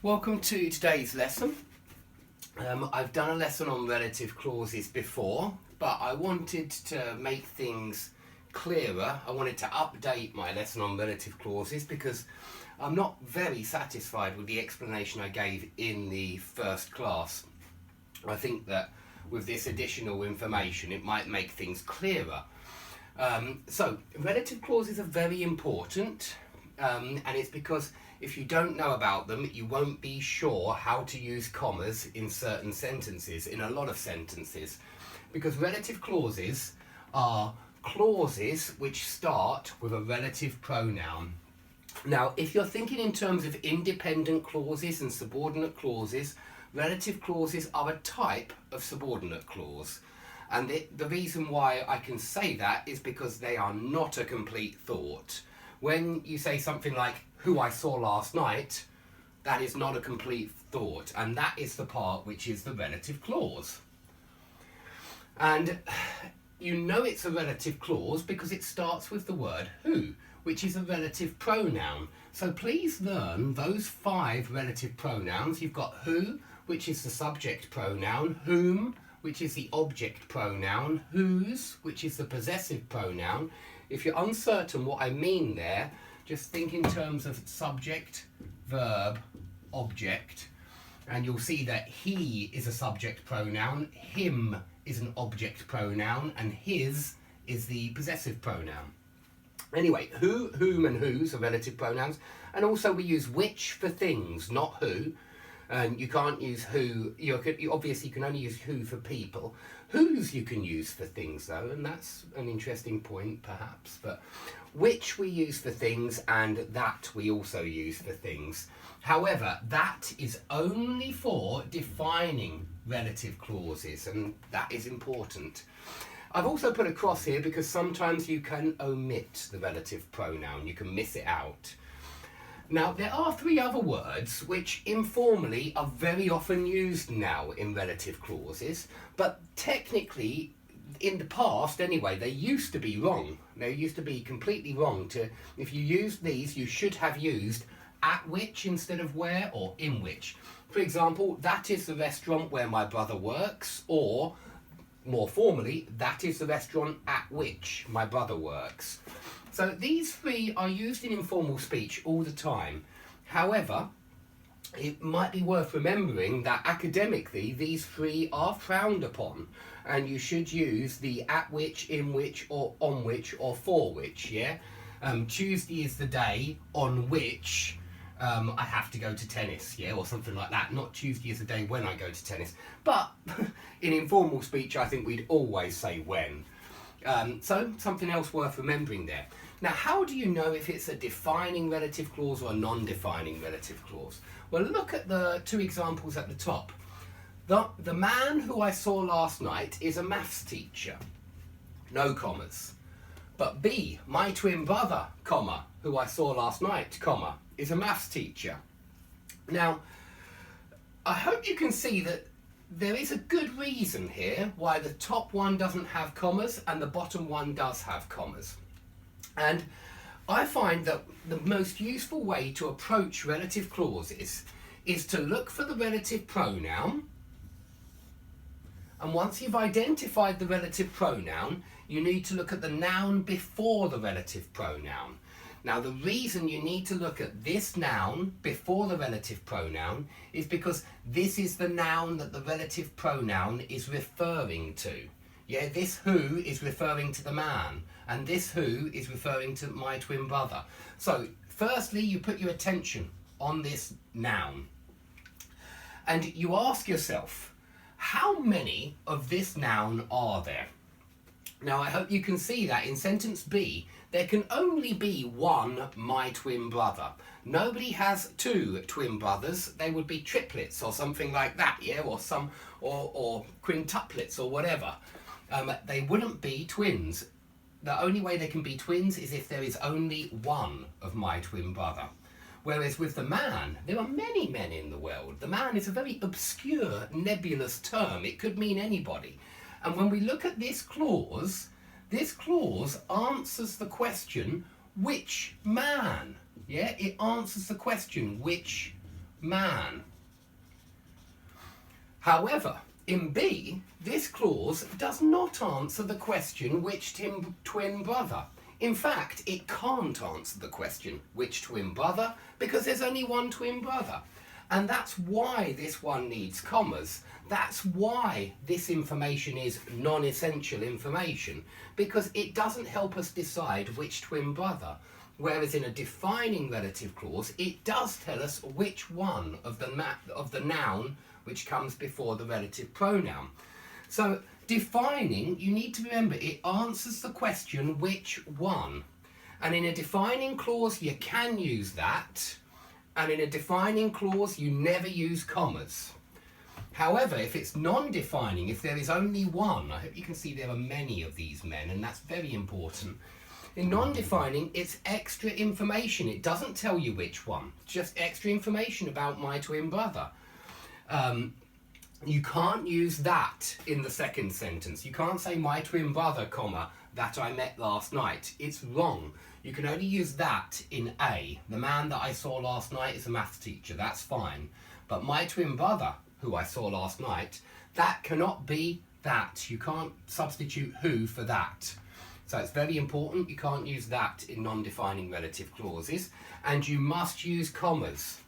Welcome to today's lesson. I've done a lesson on relative clauses before, but I wanted to make things clearer. I wanted to update my lesson on relative clauses because I'm not very satisfied with the explanation I gave in the first class. I think that with this additional information it might make things clearer. So relative clauses are very important, and it's because if you don't know about them, you won't be sure how to use commas in certain sentences, in a lot of sentences. Because relative clauses are clauses which start with a relative pronoun. Now, if you're thinking in terms of independent clauses and subordinate clauses, relative clauses are a type of subordinate clause. And the reason why I can say that is because they are not a complete thought. When you say something like, who I saw last night, that is not a complete thought, and that is the part which is the relative clause. And you know it's a relative clause because it starts with the word who, which is a relative pronoun. So please learn those 5 relative pronouns. You've got who, which is the subject pronoun, whom, which is the object pronoun, whose, which is the possessive pronoun. If you're uncertain what I mean there, just think in terms of subject, verb, object, and you'll see that he is a subject pronoun, him is an object pronoun, and his is the possessive pronoun. Anyway, who, whom, and whose are relative pronouns, and also we use which for things, not who. And you can't use who, you obviously can only use who for people. Whose you can use for things though, and that's an interesting point perhaps, but which we use for things and that we also use for things. However, that is only for defining relative clauses, and that is important. I've also put a cross here because sometimes you can omit the relative pronoun, you can miss it out. Now, there are 3 other words which informally are very often used now in relative clauses, but technically, in the past anyway, they used to be wrong. They used to be completely wrong. If you used these, you should have used at which instead of where, or in which. For example, that is the restaurant where my brother works, or more formally, that is the restaurant at which my brother works. So these 3 are used in informal speech all the time. However, it might be worth remembering that academically these 3 are frowned upon, and you should use the at which, in which, or on which, or for which, yeah? Tuesday is the day on which I have to go to tennis, yeah, or something like that. Not Tuesday is the day when I go to tennis. But in informal speech, I think we'd always say when. So something else worth remembering there. Now, how do you know if it's a defining relative clause or a non-defining relative clause? Well, look at the 2 examples at the top. The man who I saw last night is a maths teacher. No commas. But B, my twin brother, comma, who I saw last night, comma, is a maths teacher. Now, I hope you can see that there is a good reason here why the top one doesn't have commas and the bottom one does have commas. And I find that the most useful way to approach relative clauses is to look for the relative pronoun, and once you've identified the relative pronoun, you need to look at the noun before the relative pronoun. Now, the reason you need to look at this noun before the relative pronoun is because this is the noun that the relative pronoun is referring to. Yeah, this who is referring to the man, and this who is referring to my twin brother. So, firstly, you put your attention on this noun, and you ask yourself, how many of this noun are there? Now, I hope you can see that in sentence B, there can only be one my twin brother. Nobody has 2 twin brothers. They would be triplets or something like that, yeah, or quintuplets or whatever. They wouldn't be twins. The only way they can be twins is if there is only one of my twin brother. Whereas with the man, there are many men in the world. The man is a very obscure, nebulous term. It could mean anybody. And when we look at this clause answers the question, which man? Yeah, it answers the question, which man. However, in B, this clause does not answer the question which twin brother. In fact, it can't answer the question which twin brother because there's only one twin brother. And that's why this one needs commas. That's why this information is non-essential information, because it doesn't help us decide which twin brother. Whereas in a defining relative clause, it does tell us which one of the noun which comes before the relative pronoun. So defining, you need to remember, it answers the question which one. And in a defining clause, you can use that. And in a defining clause, you never use commas. However, if it's non-defining, if there is only one, I hope you can see there are many of these men, and that's very important. In non-defining, it's extra information. It doesn't tell you which one. It's just extra information about my twin brother. You can't use that in the second sentence. You can't say my twin brother, comma, that I met last night. It's wrong. You can only use that in A. The man that I saw last night is a maths teacher. That's fine. But my twin brother, who I saw last night, that cannot be that. You can't substitute who for that. So it's very important. You can't use that in non-defining relative clauses. And you must use commas.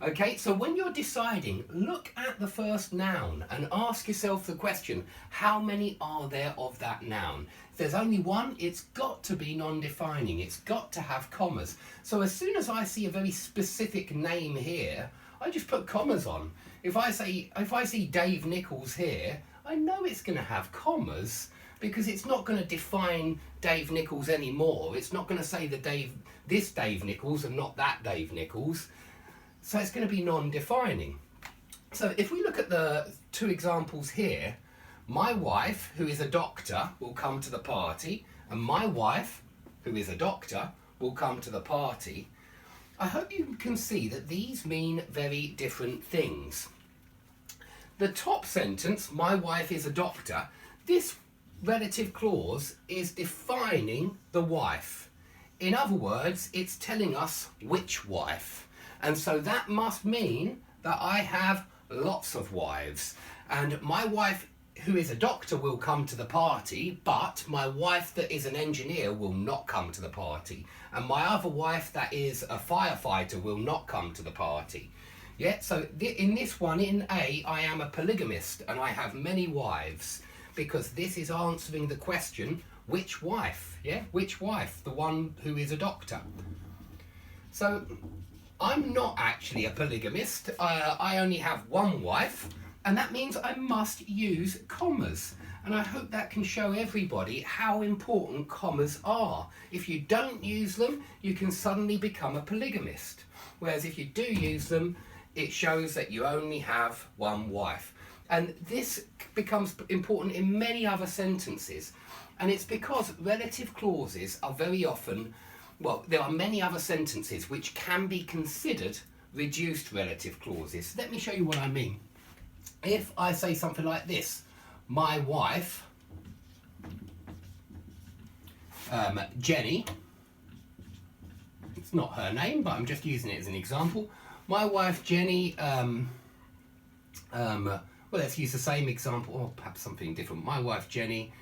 Okay, so when you're deciding, look at the first noun and ask yourself the question, how many are there of that noun? If there's only one, it's got to be non-defining. It's got to have commas. So as soon as I see a very specific name here, I just put commas on. If I see Dave Nichols here, I know it's going to have commas because it's not going to define Dave Nichols anymore. It's not going to say this Dave Nichols and not that Dave Nichols. So it's going to be non-defining. So if we look at the two examples here, my wife, who is a doctor, will come to the party, and my wife, who is a doctor, will come to the party. I hope you can see that these mean very different things. The top sentence, my wife is a doctor, this relative clause is defining the wife. In other words, it's telling us which wife. And so that must mean that I have lots of wives. And my wife, who is a doctor, will come to the party, but my wife that is an engineer will not come to the party. And my other wife that is a firefighter will not come to the party. Yeah, so in this one, in A, I am a polygamist and I have many wives, because this is answering the question, which wife? Yeah, which wife? The one who is a doctor. So I'm not actually a polygamist. I only have one wife, and that means I must use commas. And I hope that can show everybody how important commas are. If you don't use them, you can suddenly become a polygamist. Whereas if you do use them, it shows that you only have one wife. And this becomes important in many other sentences. And it's because relative clauses are very often, well, there are many other sentences which can be considered reduced relative clauses. Let me show you what I mean. If I say something like this, my wife, Jenny, it's not her name, but I'm just using it as an example. My wife, Jenny, well, let's use the same example, or perhaps something different. My wife, Jenny,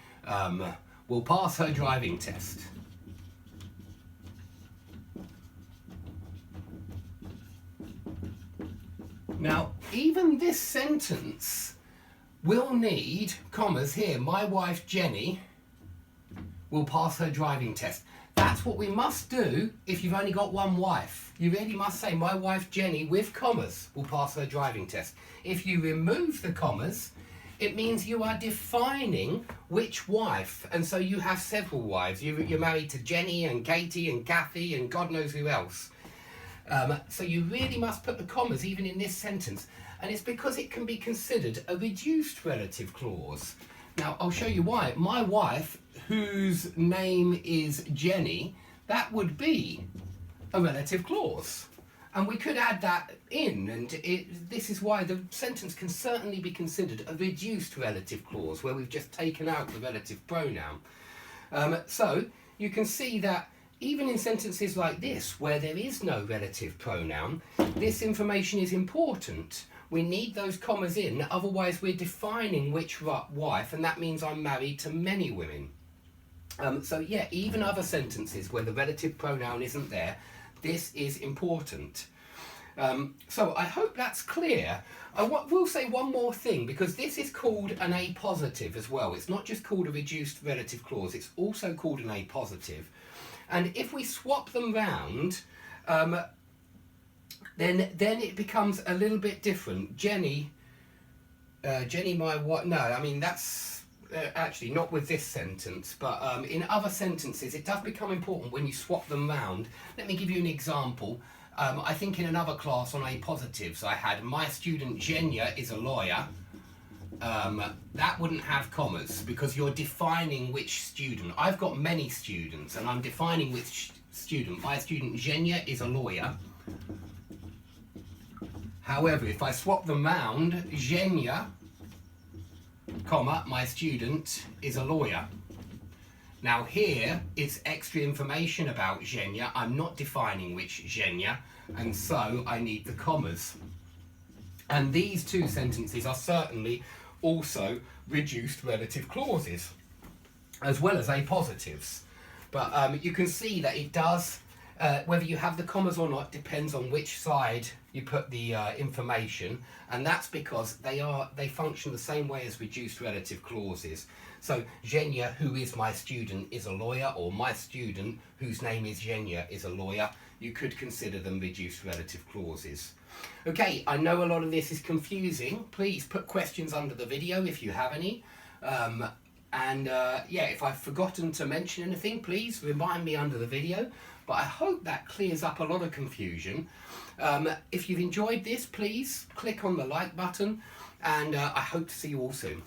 will pass her driving test. Now, even this sentence will need commas here. My wife, Jenny, will pass her driving test. That's what we must do if you've only got one wife. You really must say, my wife, Jenny, with commas, will pass her driving test. If you remove the commas, it means you are defining which wife. And so you have several wives. You're married to Jenny and Katie and Kathy and God knows who else. So you really must put the commas even in this sentence, and it's because it can be considered a reduced relative clause. Now I'll show you why. My wife, whose name is Jenny, that would be a relative clause, and we could add that in, and this is why the sentence can certainly be considered a reduced relative clause where we've just taken out the relative pronoun. So you can see that even in sentences like this, where there is no relative pronoun, this information is important. We need those commas in, otherwise we're defining which wife, and that means I'm married to many women. So yeah, even other sentences where the relative pronoun isn't there, this is important. So I hope that's clear. I will say one more thing, because this is called an appositive as well. It's not just called a reduced relative clause, it's also called an appositive. And if we swap them round, then it becomes a little bit different. Jenny, my what? No, I mean that's actually not with this sentence, but in other sentences it does become important when you swap them round. Let me give you an example. I think in another class on appositives I had my student Zhenya is a lawyer. That wouldn't have commas because you're defining which student. I've got many students and I'm defining which student. My student Zhenya is a lawyer. However, if I swap them round, Zhenya, comma, my student is a lawyer. Now here, it's extra information about Zhenya. I'm not defining which Zhenya, and so I need the commas. And these two sentences are certainly also reduced relative clauses, as well as appositives. But you can see that it does, whether you have the commas or not, depends on which side you put the information, and that's because they function the same way as reduced relative clauses. So Zhenya, who is my student, is a lawyer, or my student, whose name is Zhenya, is a lawyer. You could consider them reduced relative clauses. Okay, I know a lot of this is confusing. Please put questions under the video if you have any. Yeah, if I've forgotten to mention anything, please remind me under the video. But I hope that clears up a lot of confusion. If you've enjoyed this, please click on the like button, and I hope to see you all soon.